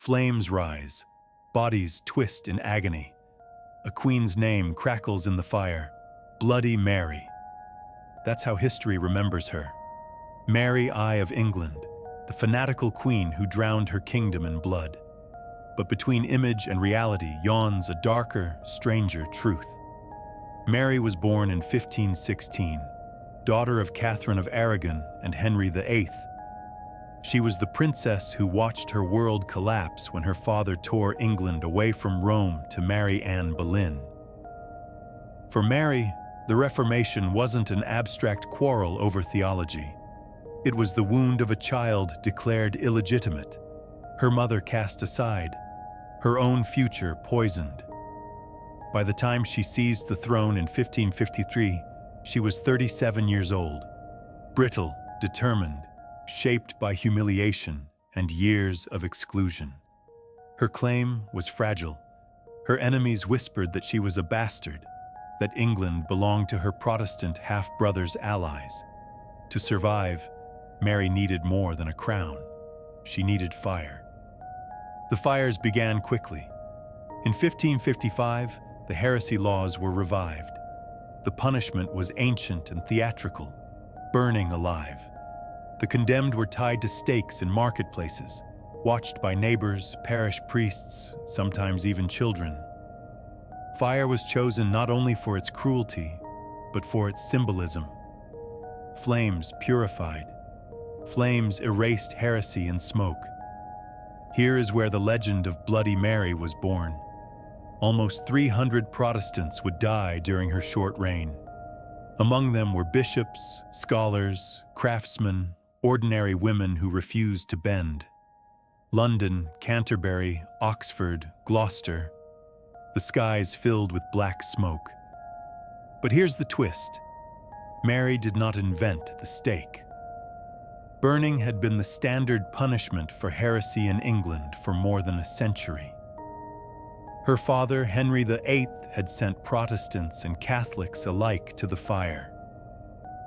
Flames rise, bodies twist in agony. A queen's name crackles in the fire, Bloody Mary. That's how history remembers her. Mary I of England, the fanatical queen who drowned her kingdom in blood. But between image and reality yawns a darker, stranger truth. Mary was born in 1516, daughter of Catherine of Aragon and Henry VIII. She was the princess who watched her world collapse when her father tore England away from Rome to marry Anne Boleyn. For Mary, the Reformation wasn't an abstract quarrel over theology. It was the wound of a child declared illegitimate, her mother cast aside, her own future poisoned. By the time she seized the throne in 1553, she was 37 years old, brittle, determined, shaped by humiliation and years of exclusion. Her claim was fragile. Her enemies whispered that she was a bastard, that England belonged to her Protestant half-brother's allies. To survive, Mary needed more than a crown. She needed fire. The fires began quickly. In 1555, the heresy laws were revived. The punishment was ancient and theatrical, burning alive. The condemned were tied to stakes in marketplaces, watched by neighbors, parish priests, sometimes even children. Fire was chosen not only for its cruelty, but for its symbolism. Flames purified. Flames erased heresy and smoke. Here is where the legend of Bloody Mary was born. Almost 300 Protestants would die during her short reign. Among them were bishops, scholars, craftsmen, ordinary women who refused to bend. London, Canterbury, Oxford, Gloucester, the skies filled with black smoke. But here's the twist. Mary did not invent the stake. Burning had been the standard punishment for heresy in England for more than a century. Her father, Henry VIII, had sent Protestants and Catholics alike to the fire.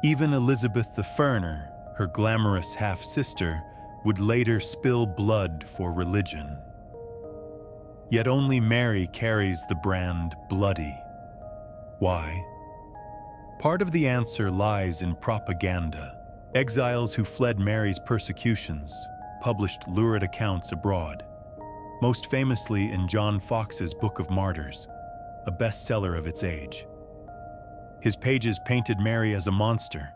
Even Elizabeth the Ferner, her glamorous half-sister, would later spill blood for religion. Yet only Mary carries the brand bloody. Why? Part of the answer lies in propaganda. Exiles who fled Mary's persecutions published lurid accounts abroad, most famously in John Foxe's Book of Martyrs, a bestseller of its age. His pages painted Mary as a monster,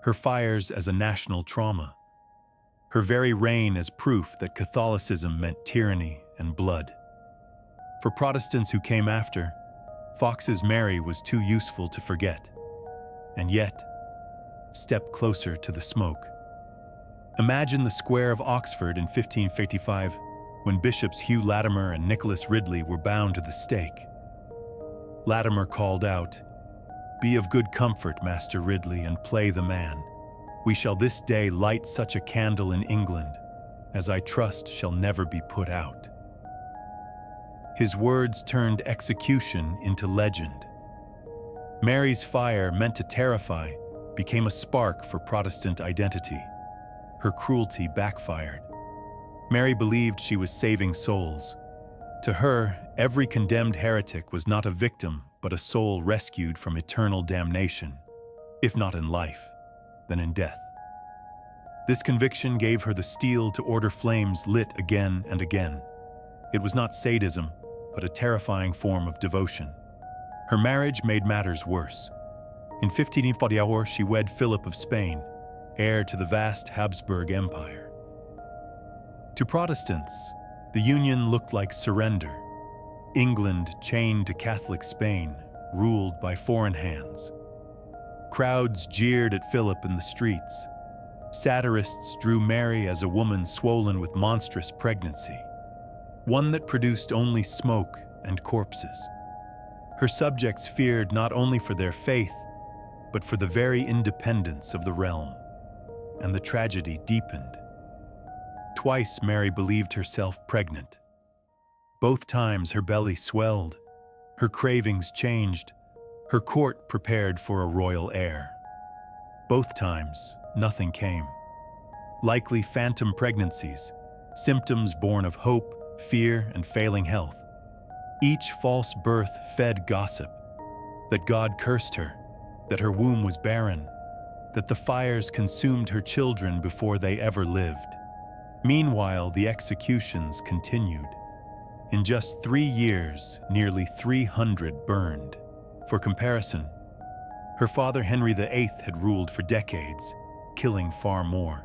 her fires as a national trauma, her very reign as proof that Catholicism meant tyranny and blood. For Protestants who came after, Foxe's Mary was too useful to forget. And yet, step closer to the smoke. Imagine the square of Oxford in 1555, when Bishops Hugh Latimer and Nicholas Ridley were bound to the stake. Latimer called out, "Be of good comfort, Master Ridley, and play the man. We shall this day light such a candle in England, as I trust shall never be put out." His words turned execution into legend. Mary's fire, meant to terrify, became a spark for Protestant identity. Her cruelty backfired. Mary believed she was saving souls. To her, every condemned heretic was not a victim, but a soul rescued from eternal damnation, if not in life, then in death. This conviction gave her the steel to order flames lit again and again. It was not sadism, but a terrifying form of devotion. Her marriage made matters worse. In 1544, she wed Philip of Spain, heir to the vast Habsburg Empire. To Protestants, the union looked like surrender. England chained to Catholic Spain, ruled by foreign hands. Crowds jeered at Philip in the streets. Satirists drew Mary as a woman swollen with monstrous pregnancy, one that produced only smoke and corpses. Her subjects feared not only for their faith, but for the very independence of the realm. And the tragedy deepened. Twice Mary believed herself pregnant. Both times her belly swelled, her cravings changed, her court prepared for a royal heir. Both times, nothing came. Likely phantom pregnancies, symptoms born of hope, fear, and failing health. Each false birth fed gossip, that God cursed her, that her womb was barren, that the fires consumed her children before they ever lived. Meanwhile, the executions continued. In just 3 years, nearly 300 burned. For comparison, her father Henry VIII had ruled for decades, killing far more,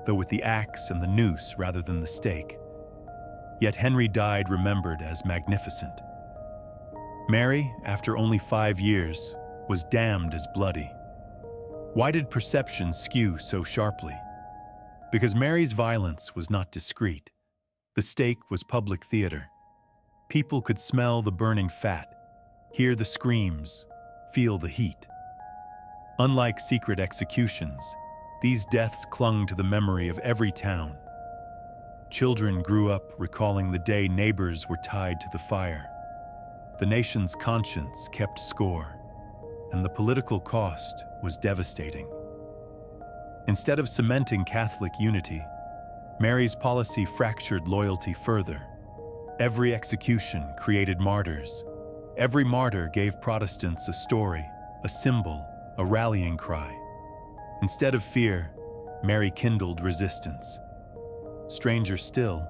though with the axe and the noose rather than the stake. Yet Henry died remembered as magnificent. Mary, after only 5 years, was damned as bloody. Why did perception skew so sharply? Because Mary's violence was not discreet. The stake was public theater. People could smell the burning fat, hear the screams, feel the heat. Unlike secret executions, these deaths clung to the memory of every town. Children grew up recalling the day neighbors were tied to the fire. The nation's conscience kept score, and the political cost was devastating. Instead of cementing Catholic unity, Mary's policy fractured loyalty further. Every execution created martyrs. Every martyr gave Protestants a story, a symbol, a rallying cry. Instead of fear, Mary kindled resistance. Stranger still,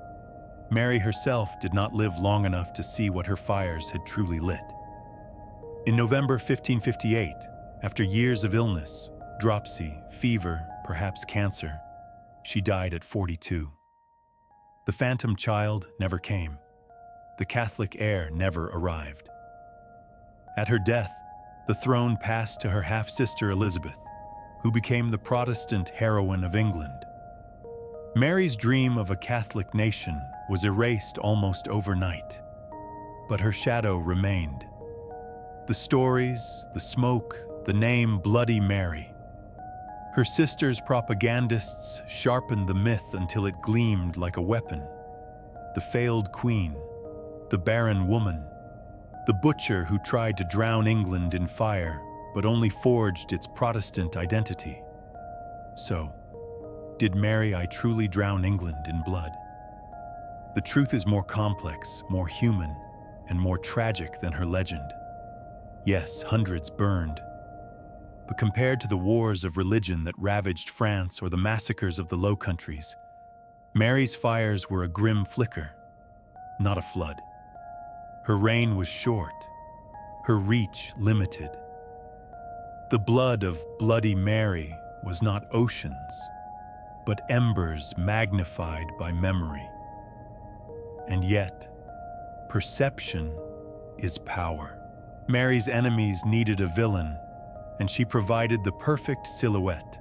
Mary herself did not live long enough to see what her fires had truly lit. In November 1558, after years of illness, dropsy, fever, perhaps cancer, she died at 42. The phantom child never came. The Catholic heir never arrived. At her death, the throne passed to her half-sister Elizabeth, who became the Protestant heroine of England. Mary's dream of a Catholic nation was erased almost overnight, but her shadow remained. The stories, the smoke, the name Bloody Mary. Her sister's propagandists sharpened the myth until it gleamed like a weapon. The failed queen, the barren woman, the butcher who tried to drown England in fire but only forged its Protestant identity. So, did Mary I truly drown England in blood? The truth is more complex, more human, and more tragic than her legend. Yes, hundreds burned. But compared to the wars of religion that ravaged France or the massacres of the Low Countries, Mary's fires were a grim flicker, not a flood. Her reign was short, her reach limited. The blood of Bloody Mary was not oceans, but embers magnified by memory. And yet, perception is power. Mary's enemies needed a villain, and she provided the perfect silhouette.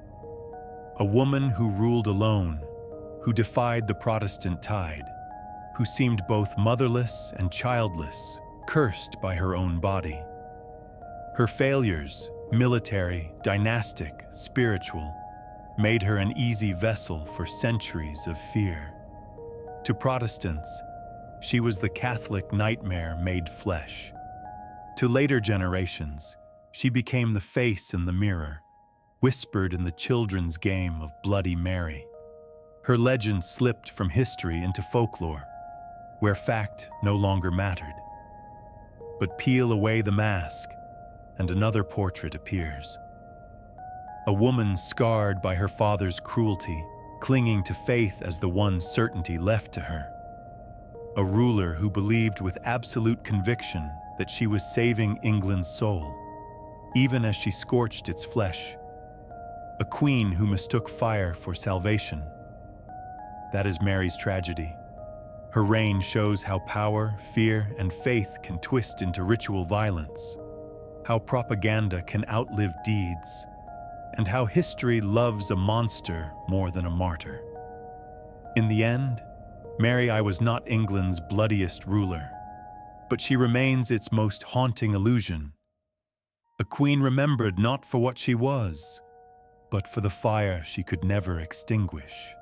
A woman who ruled alone, who defied the Protestant tide, who seemed both motherless and childless, cursed by her own body. Her failures, military, dynastic, spiritual, made her an easy vessel for centuries of fear. To Protestants, she was the Catholic nightmare made flesh. To later generations, she became the face in the mirror, whispered in the children's game of Bloody Mary. Her legend slipped from history into folklore, where fact no longer mattered. But peel away the mask, and another portrait appears. A woman scarred by her father's cruelty, clinging to faith as the one certainty left to her. A ruler who believed with absolute conviction that she was saving England's soul, even as she scorched its flesh. A queen who mistook fire for salvation. That is Mary's tragedy. Her reign shows how power, fear, and faith can twist into ritual violence, how propaganda can outlive deeds, and how history loves a monster more than a martyr. In the end, Mary I was not England's bloodiest ruler, but she remains its most haunting illusion. A queen remembered not for what she was, but for the fire she could never extinguish.